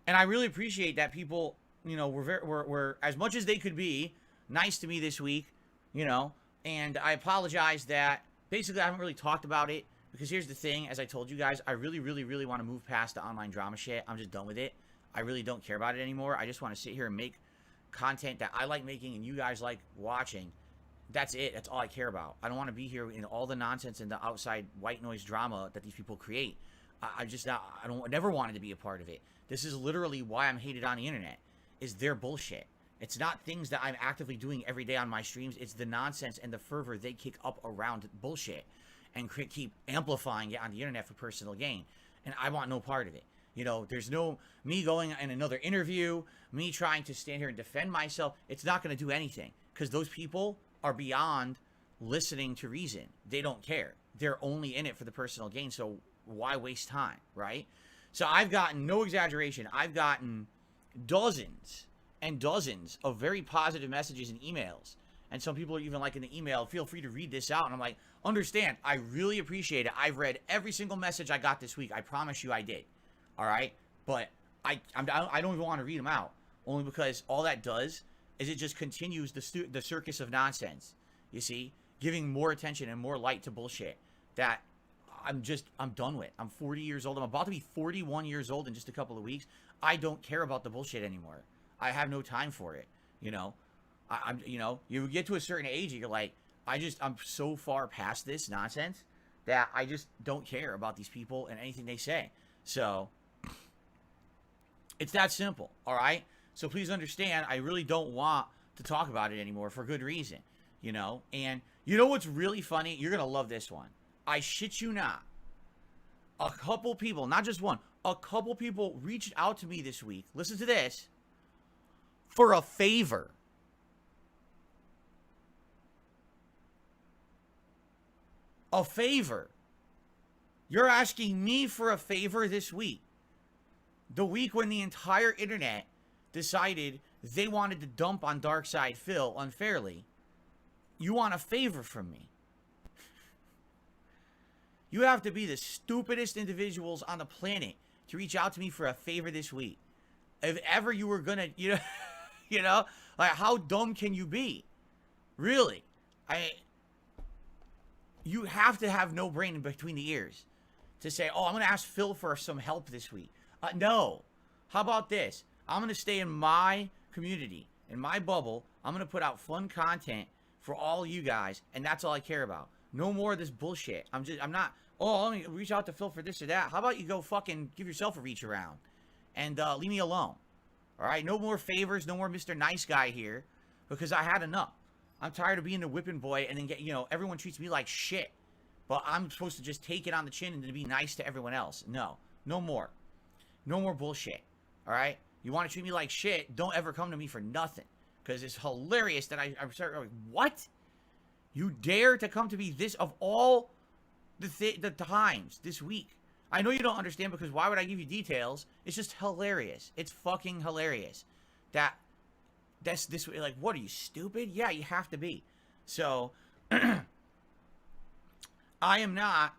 And I really appreciate that people, were as much as they could be nice to me this week, you know. And I apologize that basically I haven't really talked about it because here's the thing: as I told you guys, I really, really, really want to move past the online drama shit. I'm just done with it. I really don't care about it anymore. I just want to sit here and make content that I like making and you guys like watching. That's it. That's all I care about. I don't want to be here in all the nonsense and the outside white noise drama that these people create. I just not. I don't never wanted to be a part of it. This is literally why I'm hated on the internet. Is their bullshit. It's not things that I'm actively doing every day on my streams. It's the nonsense and the fervor they kick up around bullshit and keep amplifying it on the internet for personal gain. And I want no part of it. You know, there's no me going in another interview, me trying to stand here and defend myself. It's not going to do anything because those people are beyond listening to reason. They don't care. They're only in it for the personal gain. So why waste time, right? So I've gotten, no exaggeration, I've gotten dozens and dozens of very positive messages and emails. And some people are even like in the email, feel free to read this out. And I'm like, understand, I really appreciate it. I've read every single message I got this week. I promise you I did. All right? But I don't even want to read them out. Only because all that does is it just continues the circus of nonsense. You see? Giving more attention and more light to bullshit that I'm done with. I'm 40 years old. I'm about to be 41 years old in just a couple of weeks. I don't care about the bullshit anymore. I have no time for it. You know, you get to a certain age and you're like, I'm so far past this nonsense that I just don't care about these people and anything they say. So it's that simple. All right. So please understand, I really don't want to talk about it anymore for good reason, you know? And you know what's really funny? You're going to love this one. I shit you not. A couple people, not just one, a couple people reached out to me this week. Listen to this. For a favor. A favor. You're asking me for a favor this week. The week when the entire internet decided they wanted to dump on Darkside Phil unfairly. You want a favor from me. You have to be the stupidest individuals on the planet to reach out to me for a favor this week. If ever you were gonna, you know, like how dumb can you be? Really? You have to have no brain in between the ears to say, oh, I'm gonna ask Phil for some help this week. No. How about this? I'm gonna stay in my community, in my bubble. I'm gonna put out fun content for all you guys, and that's all I care about. No more of this bullshit. I'm not, oh, let me reach out to Phil for this or that. How about you go fucking give yourself a reach around and leave me alone? All right? No more favors, no more Mr. Nice Guy here because I had enough. I'm tired of being the whipping boy and then everyone treats me like shit. But I'm supposed to just take it on the chin and to be nice to everyone else. No. No more. No more bullshit. All right? You want to treat me like shit, don't ever come to me for nothing. Because it's hilarious that I'm starting like, what? You dare to come to me this of all the times this week? I know you don't understand because why would I give you details? It's just hilarious. It's fucking hilarious. That's this way. Like, what are you, stupid? Yeah, you have to be. So, I am not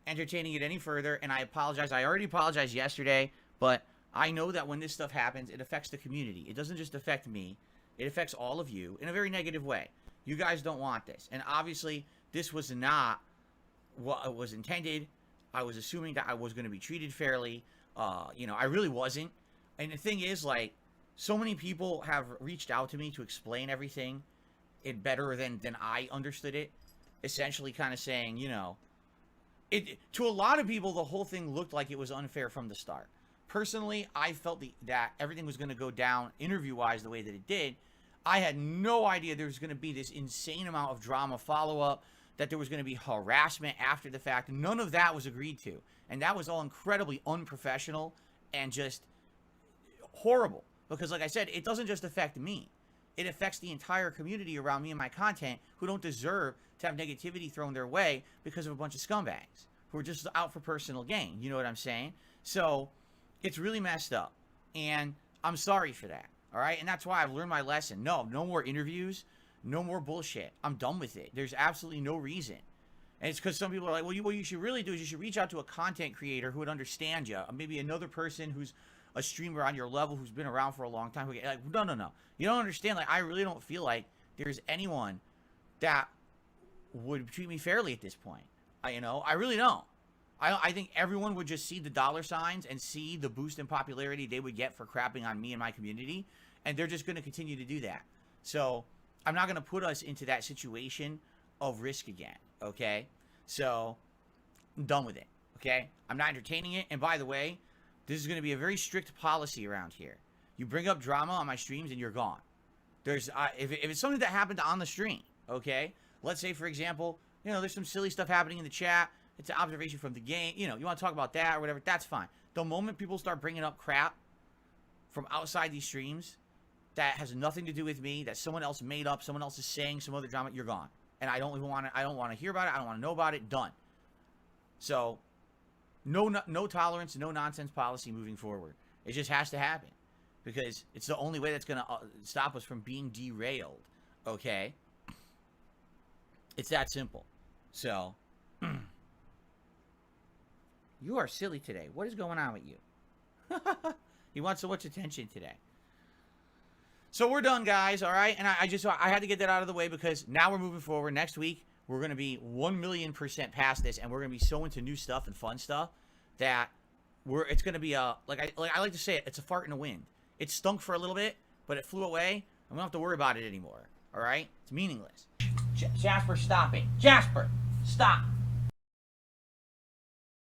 entertaining it any further, and I apologize. I already apologized yesterday, but I know that when this stuff happens, it affects the community. It doesn't just affect me. It affects all of you in a very negative way. You guys don't want this. And obviously, this was not what was intended. I was assuming that I was going to be treated fairly. I really wasn't. And the thing is, like, so many people have reached out to me to explain everything it better than I understood it. Essentially kind of saying, to a lot of people, the whole thing looked like it was unfair from the start. Personally, I felt that everything was going to go down interview-wise the way that it did. I had no idea there was going to be this insane amount of drama follow-up, that there was going to be harassment after the fact. None of that was agreed to. And that was all incredibly unprofessional and just horrible. Because like I said, it doesn't just affect me. It affects the entire community around me and my content who don't deserve to have negativity thrown their way because of a bunch of scumbags who are just out for personal gain. You know what I'm saying? So it's really messed up. And I'm sorry for that. All right? And that's why I've learned my lesson. No more interviews. No more bullshit. I'm done with it. There's absolutely no reason. And it's because some people are like, well, what you should really do is you should reach out to a content creator who would understand you. Maybe another person who's a streamer on your level who's been around for a long time. Like, no. You don't understand. Like, I really don't feel like there's anyone that would treat me fairly at this point. I really don't. I think everyone would just see the dollar signs and see the boost in popularity they would get for crapping on me and my community, and they're just going to continue to do that. So I'm not going to put us into that situation of risk again, okay? So I'm done with it, okay? I'm not entertaining it. And by the way, this is going to be a very strict policy around here. You bring up drama on my streams and you're gone. There's if it's something that happened on the stream, okay? Let's say, for example, there's some silly stuff happening in the chat. It's an observation from the game. You want to talk about that or whatever, that's fine. The moment people start bringing up crap from outside these streams that has nothing to do with me, that someone else made up, someone else is saying some other drama, you're gone. And I don't want to hear about it. I don't want to know about it. Done. So no tolerance, no nonsense policy moving forward. It just has to happen because it's the only way that's going to stop us from being derailed. Okay? It's that simple. So you are silly today. What is going on with you? You want so much attention today. So we're done, guys, all right? And I had to get that out of the way because now we're moving forward. Next week, we're going to be 1,000,000% past this, and we're going to be so into new stuff and fun stuff that it's going to be like I like to say it, it's a fart in the wind. It stunk for a little bit, but it flew away, and we don't have to worry about it anymore, all right? It's meaningless. Jasper, stop it. Jasper, stop.